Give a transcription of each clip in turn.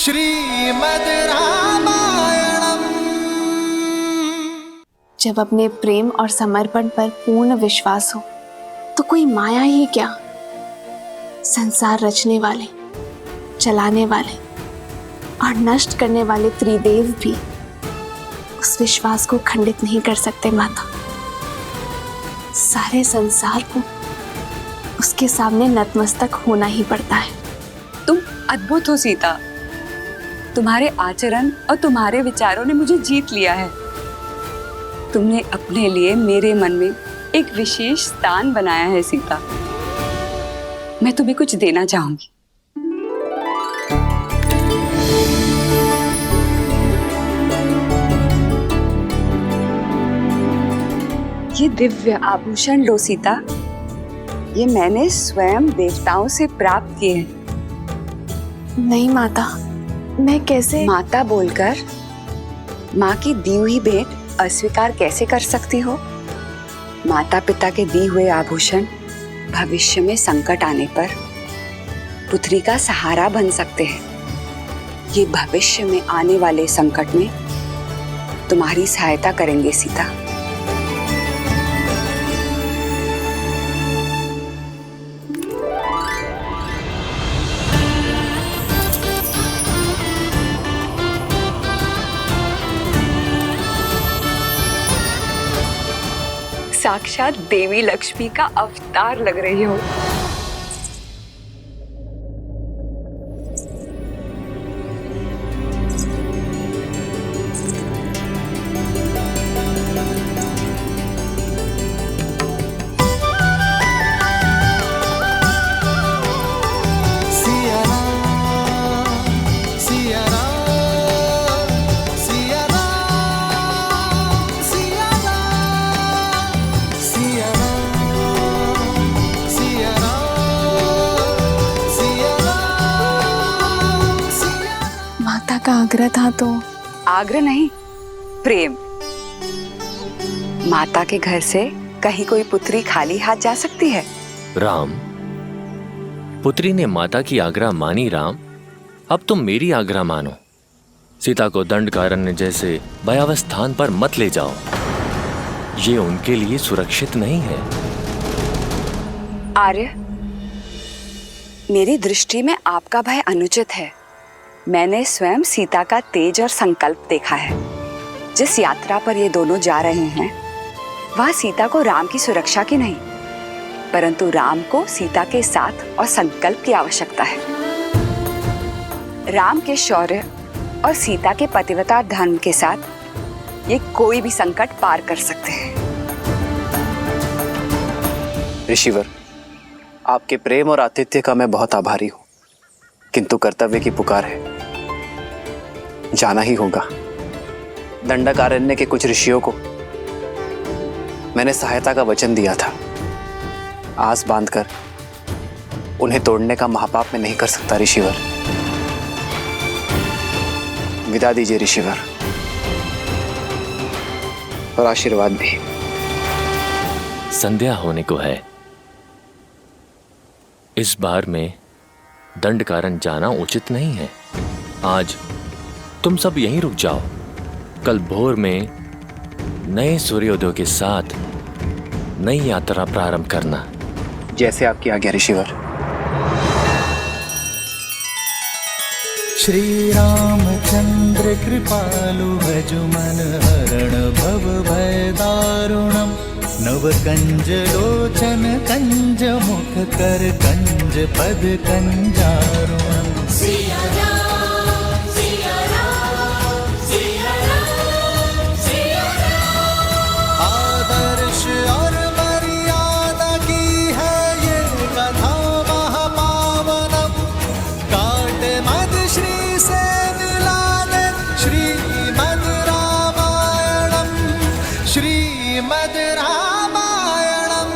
श्रीमद् रामायणम। जब अपने प्रेम और समर्पण पर पूर्ण विश्वास हो तो कोई माया ही क्या, संसार रचने वाले, चलाने वाले और नष्ट करने वाले त्रिदेव भी उस विश्वास को खंडित नहीं कर सकते माता। सारे संसार को उसके सामने नतमस्तक होना ही पड़ता है। तुम अद्भुत हो सीता, तुम्हारे आचरण और तुम्हारे विचारों ने मुझे जीत लिया है। तुमने अपने लिए मेरे मन में एक विशेष स्थान बनाया है सीता। मैं तुम्हें कुछ देना चाहूंगी। ये दिव्य आभूषण लो सीता, ये मैंने स्वयं देवताओं से प्राप्त किए हैं। नहीं माता, मैं कैसे? माता बोलकर माँ की दी हुई भेंट अस्वीकार कैसे कर सकती हो? माता पिता के दिए हुए आभूषण भविष्य में संकट आने पर पुत्री का सहारा बन सकते हैं। ये भविष्य में आने वाले संकट में तुम्हारी सहायता करेंगे सीता। साक्षात देवी लक्ष्मी का अवतार लग रही हो। का आग्रह था तो? आग्रह नहीं, प्रेम। माता के घर से कहीं कोई पुत्री खाली हाथ जा सकती है? राम, पुत्री ने माता की आग्रह मानी। राम, अब तुम मेरी आग्रह मानो। सीता को दंडकारण्य जैसे भयावह स्थान पर मत ले जाओ, ये उनके लिए सुरक्षित नहीं है। आर्य, मेरी दृष्टि में आपका भय अनुचित है। मैंने स्वयं सीता का तेज और संकल्प देखा है। जिस यात्रा पर ये दोनों जा रहे हैं वह सीता को राम की सुरक्षा की नहीं, परंतु राम को सीता के साथ और संकल्प की आवश्यकता है। राम के शौर्य और सीता के पतिव्रता धर्म के साथ ये कोई भी संकट पार कर सकते हैं। ऋषिवर, आपके प्रेम और आतिथ्य का मैं बहुत आभारी हूं, किंतु कर्तव्य की पुकार है, जाना ही होगा। दंडकारण्य के कुछ ऋषियों को मैंने सहायता का वचन दिया था। आस बांधकर उन्हें तोड़ने का महापाप मैं नहीं कर सकता ऋषिवर। विदा दीजिए ऋषिवर, और आशीर्वाद भी। संध्या होने को है। इस बार में दंडकारण्य जाना उचित नहीं है। आज तुम सब यहीं रुक जाओ। कल भोर में नए सूर्योदय के साथ नई यात्रा प्रारंभ करना। जैसे आपकी आज्ञा ऋषिवर। श्री रामचंद्र कृपालु भजु मन हरण भव भय दारुणम। नव कंज लोचन कंज मुख कर कंज पद कंजारुणम। आदर्श और मर्यादा की है ये कथा महापावनम। काट मद श्री से मिलाने श्रीमद् रामायणम। श्रीमद् रामायणम।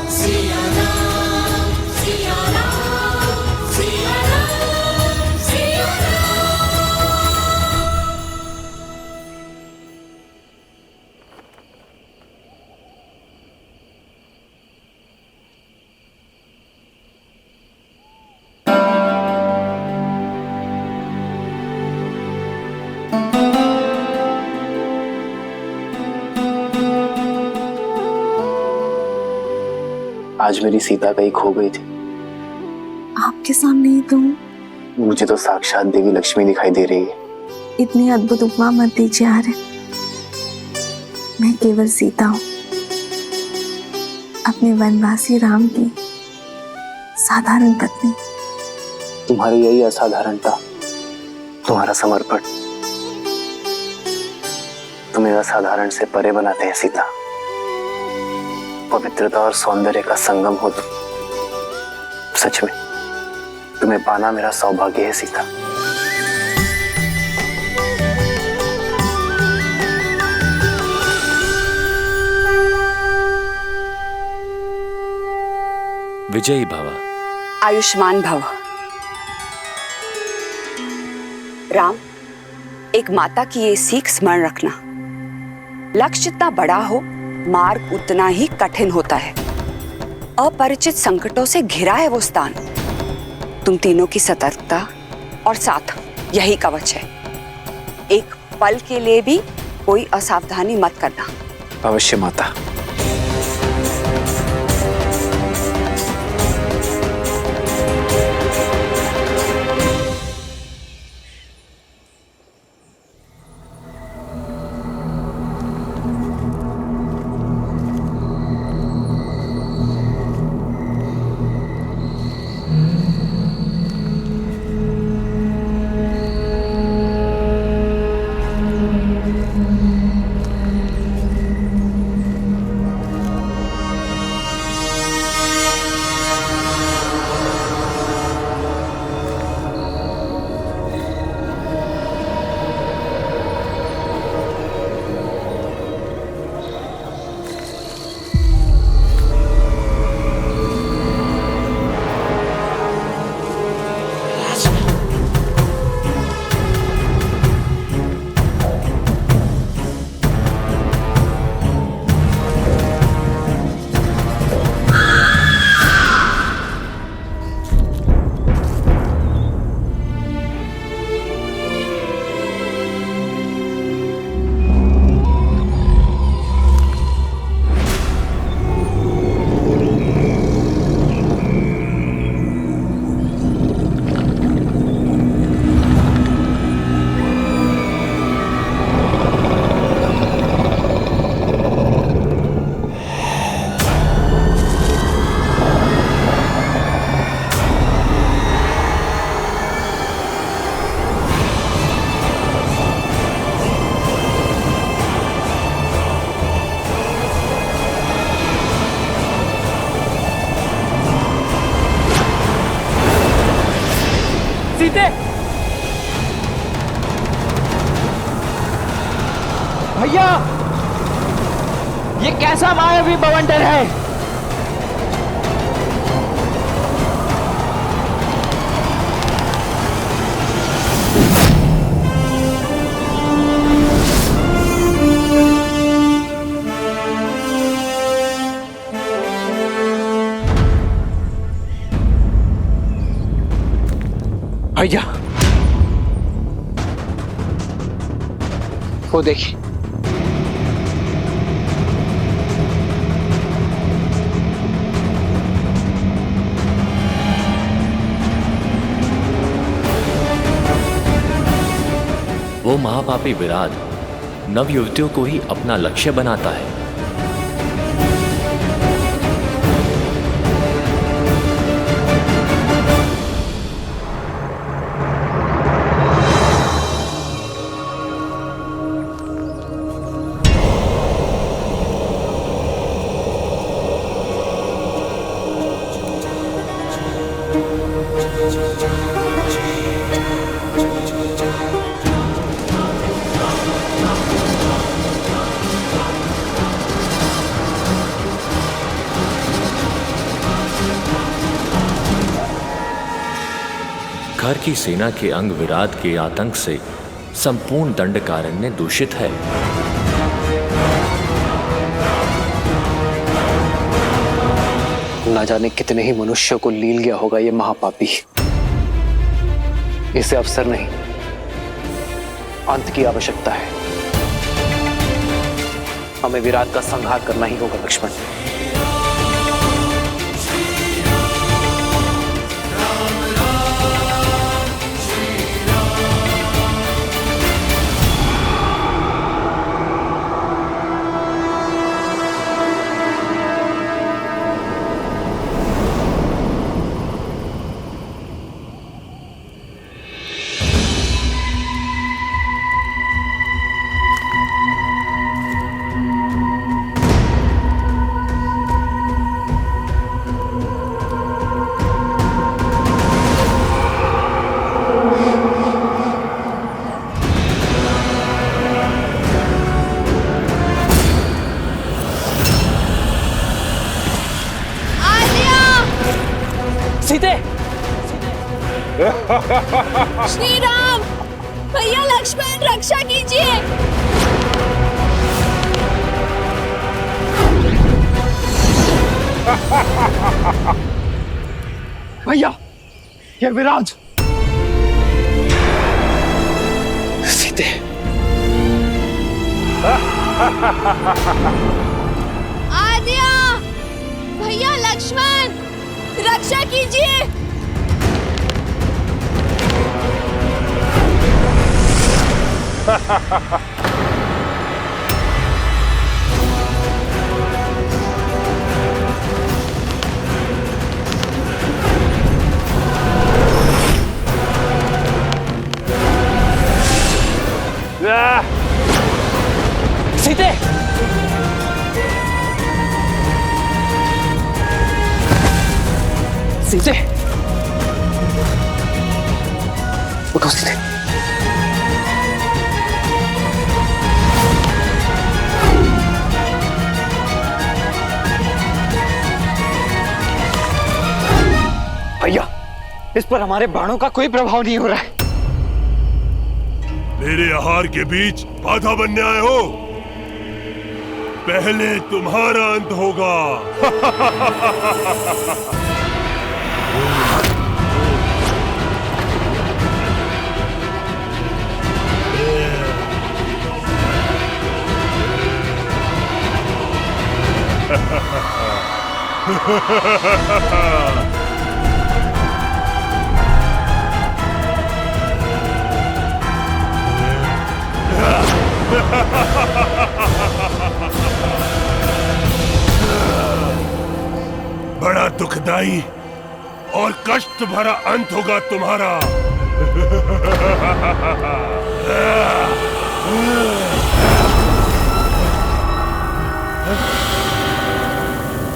आज मेरी सीता कहीं खो गई थी। आपके सामने ही तो हूँ। मुझे तो साक्षात देवी लक्ष्मी दिखाई दे रही है। इतनी अद्भुत उपमा मत दीजिए आर्य। मैं केवल सीता हूँ, अपने वनवासी राम की साधारण पत्नी। तुम्हारी यही असाधारणता, तुम्हारा समर्पण तुम्हें असाधारण से परे बनाते हैं सीता। पवित्रता और सौंदर्य का संगम हो तुम। सच में तुम्हें पाना मेरा सौभाग्य है सीता। विजयी भव। आयुष्मान भव। राम, एक माता की ये सीख स्मरण रखना, लक्ष्य जितना बड़ा हो मार्ग उतना ही कठिन होता है। अपरिचित संकटों से घिरा है वो स्थान। तुम तीनों की सतर्कता और साथ यही कवच है। एक पल के लिए भी कोई असावधानी मत करना। अवश्य माता। भैया, ये कैसा मायावी बवंडर है? भैया, वो देखिए। वो महापापी विराट नव युवतियों को ही अपना लक्ष्य बनाता है। घर की सेना के अंग विराट के आतंक से संपूर्ण दंडकारण्य दूषित है। ना जाने कितने ही मनुष्यों को लील गया होगा ये महापापी। इसे अवसर नहीं, अंत की आवश्यकता है। हमें विराट का संहार करना ही होगा लक्ष्मण। श्री राम, भैया लक्ष्मण रक्षा कीजिए। भैया ये विराज। सीते। आद्या, भैया लक्ष्मण रक्षा कीजिए। सीते। सीते। उठो सीते। भैया इस पर हमारे बाणों का कोई प्रभाव नहीं हो रहा है। मेरे आहार के बीच बाधा बनने आए हो? पहले तुम्हारा अंत होगा। बड़ा दुखदाई और कष्ट भरा अंत होगा तुम्हारा।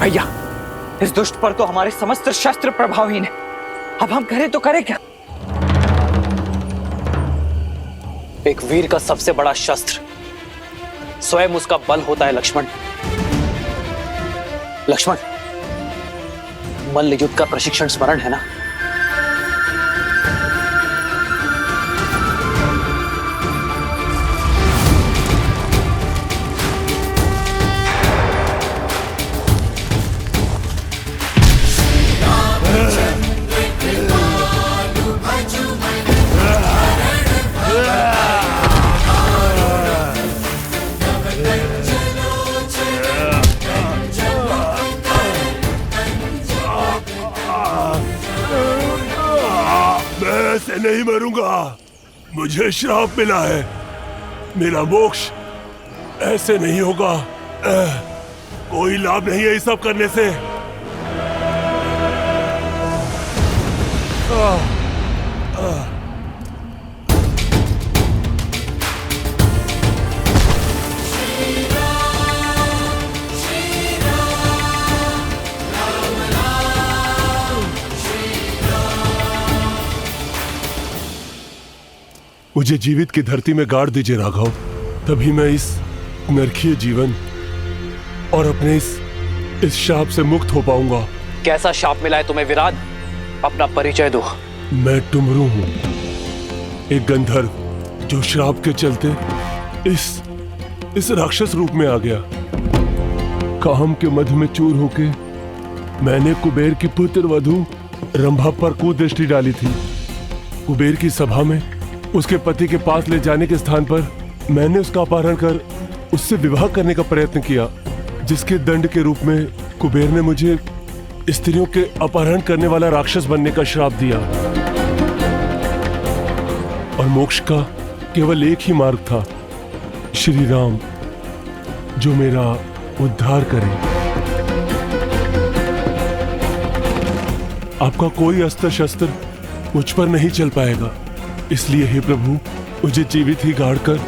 भैया इस दुष्ट पर तो हमारे समस्त शस्त्र प्रभावहीन है। अब हम करें तो करें क्या? एक वीर का सबसे बड़ा शस्त्र स्वयं उसका बल होता है लक्ष्मण। लक्ष्मण, मल्ल युद्ध का प्रशिक्षण स्मरण है ना? ऐसे नहीं मरूंगा। मुझे श्राप मिला है। मेरा मोक्ष ऐसे नहीं होगा। कोई लाभ नहीं है इस सब करने से। मुझे जीवित की धरती में गाड़ दीजिए राघव, तभी मैं इस नरकीय जीवन और अपने इस शाप से मुक्त हो पाऊंगा। कैसा शाप मिला है तुम्हें विराट? अपना परिचय दो। मैं टुमरू हूं, एक गंधर्व जो श्राप के चलते इस राक्षस रूप में आ गया। काम के मध में चूर होके मैंने कुबेर की पुत्र वधू रंभा पर कुदृष्टि डाली थी। कुबेर की सभा में उसके पति के पास ले जाने के स्थान पर मैंने उसका अपहरण कर उससे विवाह करने का प्रयत्न किया, जिसके दंड के रूप में कुबेर ने मुझे स्त्रियों के अपहरण करने वाला राक्षस बनने का श्राप दिया। और मोक्ष का केवल एक ही मार्ग था, श्री राम, जो मेरा उद्धार करे। आपका कोई अस्त्र शस्त्र मुझ पर नहीं चल पाएगा, इसलिए हे प्रभु, मुझे जीवित ही गाड़ कर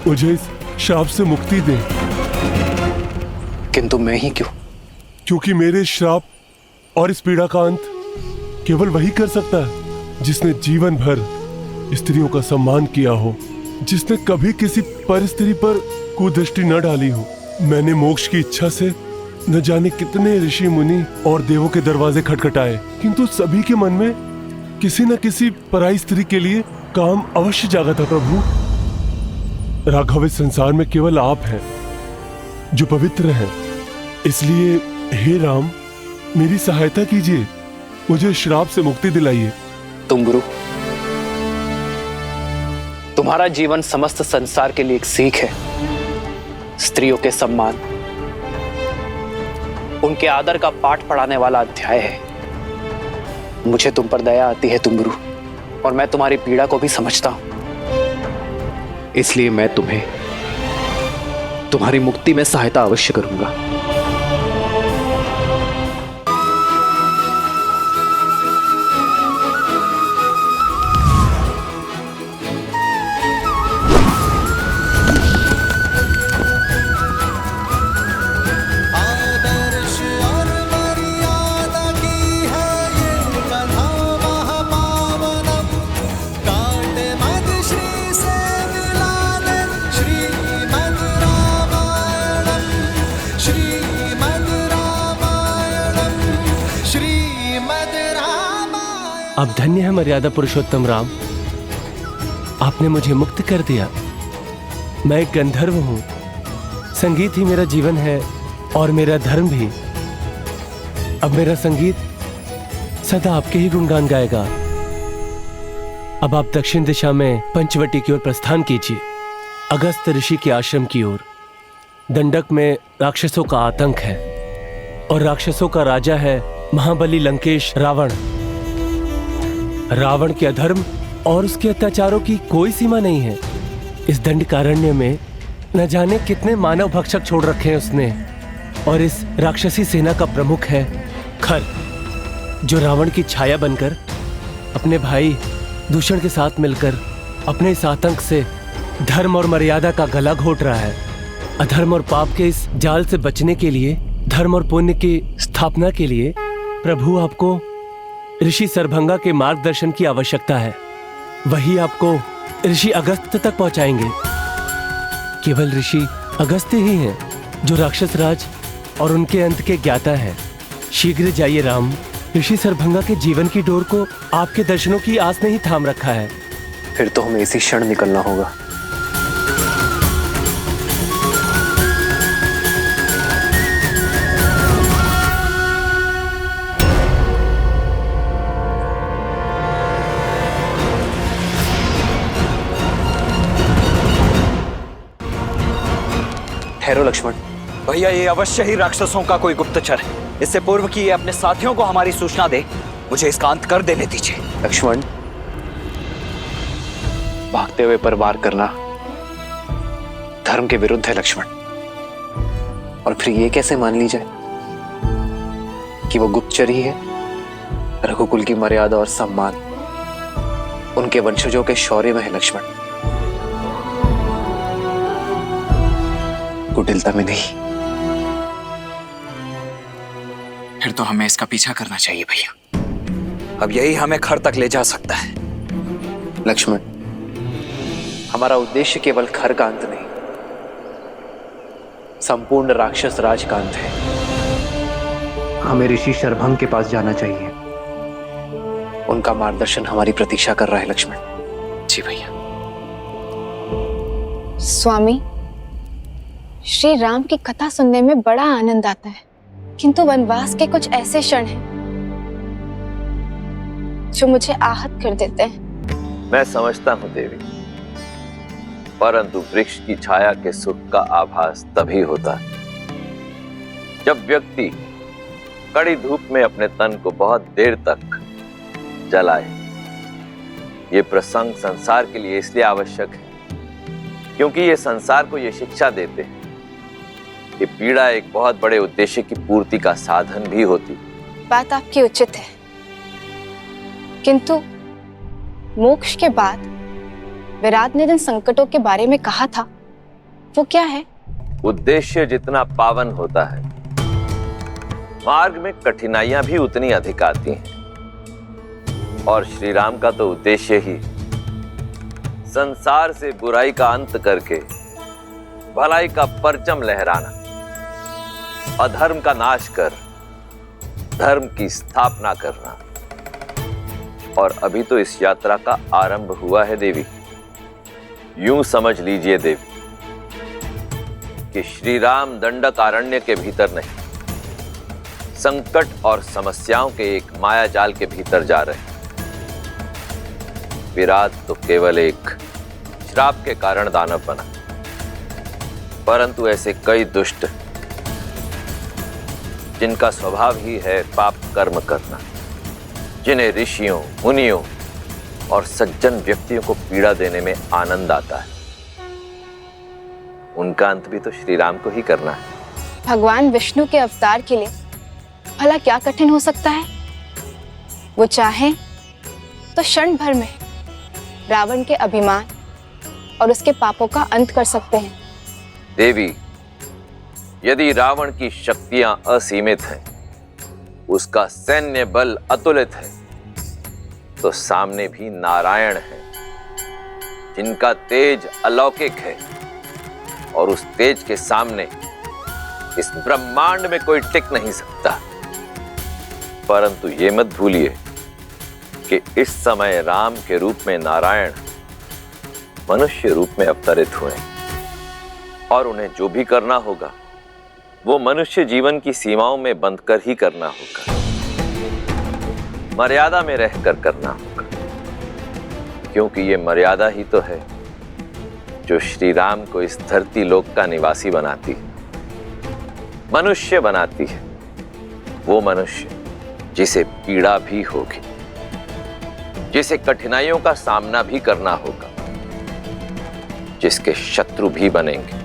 मुझे इस श्राप से मुक्ति दे। किंतु मैं ही क्यों? क्योंकि मेरे श्राप और इस पीड़ा का अंत केवल वही कर सकता है जिसने जीवन भर स्त्रियों का सम्मान किया हो, जिसने कभी किसी पर स्त्री पर कुदृष्टि न डाली हो। मैंने मोक्ष की इच्छा से न जाने कितने ऋषि मुनि और देवों के दरवाजे खटखटाए, किंतु सभी के मन में किसी न किसी पराई स्त्री के लिए काम अवश्य जागा था प्रभु। राघव, इस संसार में केवल आप हैं जो पवित्र हैं, इसलिए हे राम मेरी सहायता कीजिए, मुझे श्राप से मुक्ति दिलाइए। तुम्बुरु, तुम्हारा जीवन समस्त संसार के लिए एक सीख है। स्त्रियों के सम्मान, उनके आदर का पाठ पढ़ाने वाला अध्याय है। मुझे तुम पर दया आती है तुम्बुरु, और मैं तुम्हारी पीड़ा को भी समझता हूं। इसलिए मैं तुम्हें तुम्हारी मुक्ति में सहायता अवश्य करूंगा। आदर्श और मर्यादा की है ये कथा महापावनम। काटे मद श्री से मिला ले श्रीमद् रामायणम, श्रीमद् रामायणम, श्रीमद् रामायणम। अब धन्य है मर्यादा पुरुषोत्तम राम, आपने मुझे मुक्त कर दिया। मैं एक गंधर्व हूँ, संगीत ही मेरा जीवन है और मेरा धर्म भी। अब मेरा संगीत सदा आपके ही गुणगान गाएगा। अब आप दक्षिण दिशा में पंचवटी की ओर प्रस्थान कीजिए, अगस्त ऋषि के आश्रम की ओर। दंडक में राक्षसों का आतंक है और राक्षसों का राजा है महाबली लंकेश रावण। रावण के अधर्म और उसके अत्याचारों की कोई सीमा नहीं है। इस दंडकारण्य में न जाने कितने मानव भक्षक छोड़ रखे हैं उसने। और इस राक्षसी सेना का प्रमुख है खर, जो रावण की छाया बनकर अपने भाई दूषण के साथ मिलकर अपने इस आतंक से धर्म और मर्यादा का गला घोट रहा है। अधर्म और पाप के इस जाल से बचने के लिए, धर्म और पुण्य की स्थापना के लिए प्रभु आपको ऋषि सरभंगा के मार्गदर्शन की आवश्यकता है। वही आपको ऋषि अगस्त तक पहुंचाएंगे। केवल ऋषि अगस्त्य ही हैं जो राक्षस राज और उनके अंत के ज्ञाता हैं। शीघ्र जाइए राम, ऋषि सरभंगा के जीवन की डोर को आपके दर्शनों की आस ने ही थाम रखा है। फिर तो हमें इसी क्षण निकलना होगा। ठहरो लक्ष्मण। भैया, ये अवश्य ही राक्षसों का कोई गुप्तचर है। इससे पूर्व कि ये अपने साथियों को हमारी सूचना दे, मुझे इसका अंत कर देने दीजिए। लक्ष्मण, भागते हुए पर वार करना धर्म के विरुद्ध है लक्ष्मण। और फिर ये कैसे मान ली जाए कि वो गुप्तचर ही है? रघुकुल की मर्यादा और सम्मान उनके वंशजों के शौर्य में है लक्ष्मण, कुटिलता में नहीं। फिर तो हमें इसका पीछा करना चाहिए भैया। अब यही हमें खर तक ले जा सकता है। लक्ष्मण, हमारा उद्देश्य केवल खर का अंत नहीं, संपूर्ण राक्षस राज का अंत है। हमें ऋषि शरभंग के पास जाना चाहिए। उनका मार्गदर्शन हमारी प्रतीक्षा कर रहा है लक्ष्मण। जी भैया। स्वामी, श्री राम की कथा सुनने में बड़ा आनंद आता है, किंतु वनवास के कुछ ऐसे क्षण हैं जो मुझे आहत कर देते हैं। मैं समझता हूं देवी, परंतु वृक्ष की छाया के सुख का आभास तभी होता है जब व्यक्ति कड़ी धूप में अपने तन को बहुत देर तक जलाए। ये प्रसंग संसार के लिए इसलिए आवश्यक है क्योंकि ये संसार को ये शिक्षा देते हैं कि पीड़ा एक बहुत बड़े उद्देश्य की पूर्ति का साधन भी होती। बात आपकी उचित है, किंतु मोक्ष के बाद विराट ने जिन संकटों के बारे में कहा था वो क्या है? उद्देश्य जितना पावन होता है, मार्ग में कठिनाइयां भी उतनी अधिक आती हैं। और श्री राम का तो उद्देश्य ही संसार से बुराई का अंत करके भलाई का परचम लहराना, अधर्म का नाश कर धर्म की स्थापना करना। और अभी तो इस यात्रा का आरंभ हुआ है देवी। यूं समझ लीजिए देवी कि श्री राम दंडकारण्य के भीतर नहीं, संकट और समस्याओं के एक माया जाल के भीतर जा रहे हैं। विराट तो केवल एक श्राप के कारण दानव बना, परंतु ऐसे कई दुष्ट जिनका स्वभाव ही है पाप कर्म करना, जिन्हें ऋषियों, मुनियों और सज्जन व्यक्तियों को पीड़ा देने में आनंद आता है, उनका अंत भी तो श्री राम को ही करना है। भगवान विष्णु के अवतार के लिए भला क्या कठिन हो सकता है? वो चाहे तो क्षण भर में रावण के अभिमान और उसके पापों का अंत कर सकते हैं। देवी, यदि रावण की शक्तियां असीमित हैं, उसका सैन्य बल अतुलित है, तो सामने भी नारायण है जिनका तेज अलौकिक है, और उस तेज के सामने इस ब्रह्मांड में कोई टिक नहीं सकता। परंतु ये मत भूलिए कि इस समय राम के रूप में नारायण मनुष्य रूप में अवतरित हुए, और उन्हें जो भी करना होगा वो मनुष्य जीवन की सीमाओं में बंधकर ही करना होगा, मर्यादा में रहकर करना होगा, क्योंकि ये मर्यादा ही तो है जो श्री राम को इस धरती लोक का निवासी बनाती है, मनुष्य बनाती है। वो मनुष्य जिसे पीड़ा भी होगी, जिसे कठिनाइयों का सामना भी करना होगा, जिसके शत्रु भी बनेंगे,